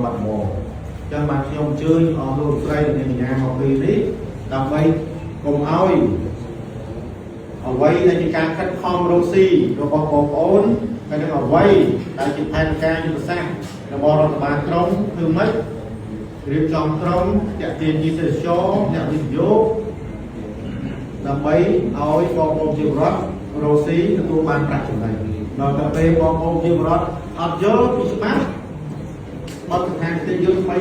បាត់មកចឹងបានខ្ញុំអញ្ជើញអស់លោកស្រីនិងកញ្ញាមកពីនេះដើម្បីកុំឲ្យអ្វីដែលជាការខិតខំរកស៊ីរបស់បងប្អូនហើយនឹងអ្វីដែលជាផែនការយុទ្ធសាស្ត្ររបស់រដ្ឋបាលក្រុងគឺមិនរៀបចំក្រុងតាក់ទាញជាទេសចរអ្នកវិនិយោគដើម្បីឲ្យបងប្អូនជារដ្ឋរកស៊ីទទួលបានប្រាក់ចំណេញដល់តែពេលបងប្អូនជារដ្ឋអត់យល់ពីច្បាប់បទដ្ឋានកិច្ចយុទ្ធថ្មី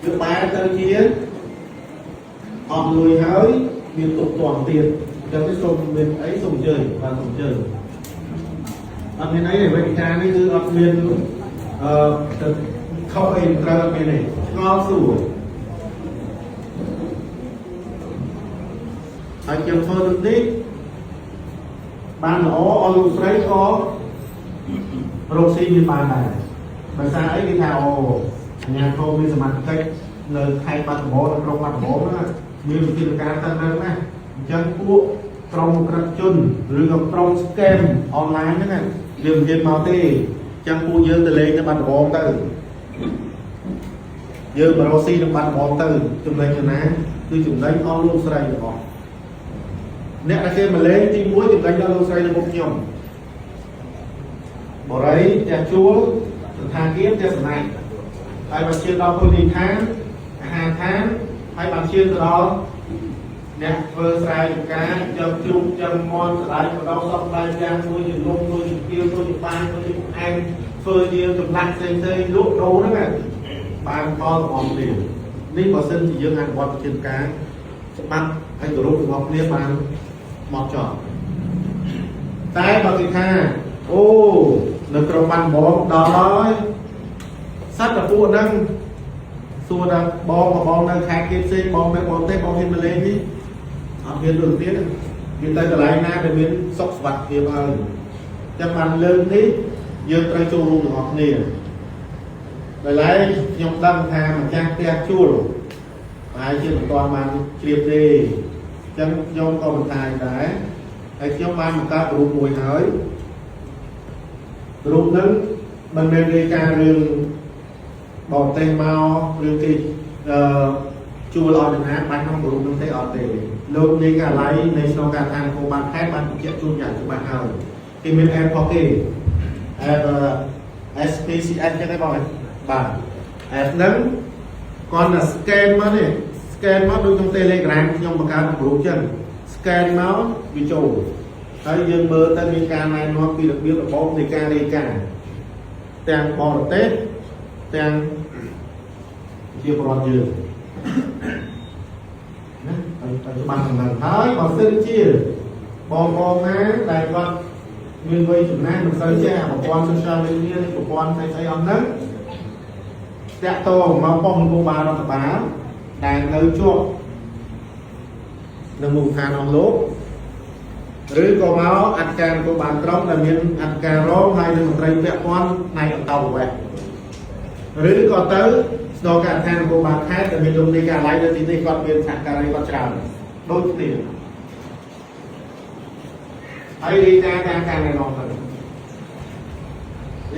គឺបែរទៅជាអត់លុយហើយមានទុកទាស់ទៀតអញ្ចឹងសូមមានអីសូមអញ្ជើញបាទសូមអញ្ជើញអត់មានអីទេវេទិកានេះគឺអត់មានខុសអីត្រូវអត់មានទេឆ្ងល់ស្រួលហើយខ្ញុំធ្វើដូចនេះបានល្អអស់លោកស្រីក៏រកស៊ីមានបានដែរដោយសារអីគេថាអូអាញាធមមានសមត្ថកិច្ចនៅខេត្តបាត់ដំបងនៅក្រុងបាត់ដំបងណាមានវិធានការទៅនៅណាអញ្ចឹងពួកក្រុមក្រិតជនឬក៏ក្រុម scam អនឡាញហ្នឹងណាយើងមិនហ៊ានមកទេអញ្ចឹងពួកយើងទៅលេងនៅបាត់ដំបងទៅយើងមករកស៊ីនៅបាត់ដំបងទៅចំណេញណាគឺចំណេញអស់លោកស្រីទាំងអស់អ្នកដែលគេមកលេងទី1ចំណេញដល់លោកស្រីនៅមុខខ្ញុំបរិយផ្ទះជួលសណ្ឋាគារផ្ទះសំណាញ់ហើយបានឈានដល់ពលនីឋានអាហារឋានហើយបានឈានទៅដល់អ្នកធ្វើស្រែចម្ការចំជ្រូកចំមន់ស្ដាយបដោសពបាយយ៉ាងមួយជាលំមួយជាគៀវមួយជាបានមួយជាអែមធ្វើជាចម្លាក់ផ្សេងៗលក់ដូរហ្នឹងបានផលរបស់គ្នានេះបើសិនជាយើងអនុវត្តវិធានការច្បាប់ហើយគោរពរបស់គ្នាបានមកចប់តែបើគេថាអូនៅក្រុងបាត់ដំបងដល់ហើយសត្វតពួកហ្នឹងសួរថាបងនៅខេត្តគេផ្សេងបងទៅបងទេបងហ៊ានមកលេងនេះអត់ហ៊ានដូចទៀតវាទៅកន្លែងណាដែលមានសុខសុវត្ថិភាពហើយចាំបានលើកនេះយើងត្រូវចូលរួមទាំងអស់គ្នាដោយឡែកខ្ញុំដឹងថាម្ចាស់ផ្ទះជួលហើយជាមិនទាន់បានជ្រាបទេអញ្ចឹងខ្ញុំក៏បន្ថែមដែរហើយខ្ញុំបានបង្កើតរូបមួយហើយរូបហ្នឹងមិនមែនរាយការណ៍រឿងបរទេសមកឬគេជួលឲ្យណាបាច់ក្នុងរូបហ្នឹងទេអត់ទេលោកនាយកាឡៃនៃស្នងការដ្ឋាននគរបាលខេត្តបានបញ្ជាក់ជូនយ៉ាងច្បាស់ហើយគេមាន app របស់គេ app SPCS ចឹងទេបងបាទ app ហ្នឹងគាត់តែ scan មកនេះ scan មកដូចក្នុង Telegram ខ្ញុំបង្កើតរូបចឹង scan មកវាចូលហើយយើងមើលទៅមានការណែនាំពីរបៀបរបបនៃការរាយការណ៍ទាំងបរទេសទាំងជាប្រវត្តិយើងណាហើយបានដំណើរហើយបើសិនជាបងប្អូនណាដែលគាត់មានវ័យចំណាស់មិនសូវចេះប្រព័ន្ធ social media ប្រព័ន្ធស្អីអស់ហ្នឹងតាក់ទងមកប៉ុស្តិ៍នគរបាលរដ្ឋបាលដែលនៅជាប់នៅមូលដ្ឋានអស់លោកឬក៏មកអធិការនគរបាលក្រុងដែលមានអធិការរងហើយនឹងមន្ត្រីពាក់ព័ន្ធផ្នែកអន្តរប្រវេសន៍ឬក៏ទៅស្នងការដ្ឋាននគរបាលខេត្តដែលមានលោកនាយកាឡៃនៅទីនេះគាត់មានសហការីគាត់ច្រើនដូចគ្នាហើយរាយការណ៍តាមការណែនាំទៅ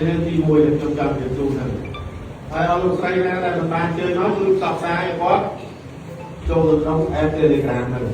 នេះទី1ដែលខ្ញុំចង់ជម្រាបជូនហ្នឹងហើយអស់លោកស្រីណាដែលមិនបានជើញមកជួយផ្សព្វផ្សាយឲ្យគាត់ចូលទៅក្នុង app Telegram ហ្នឹង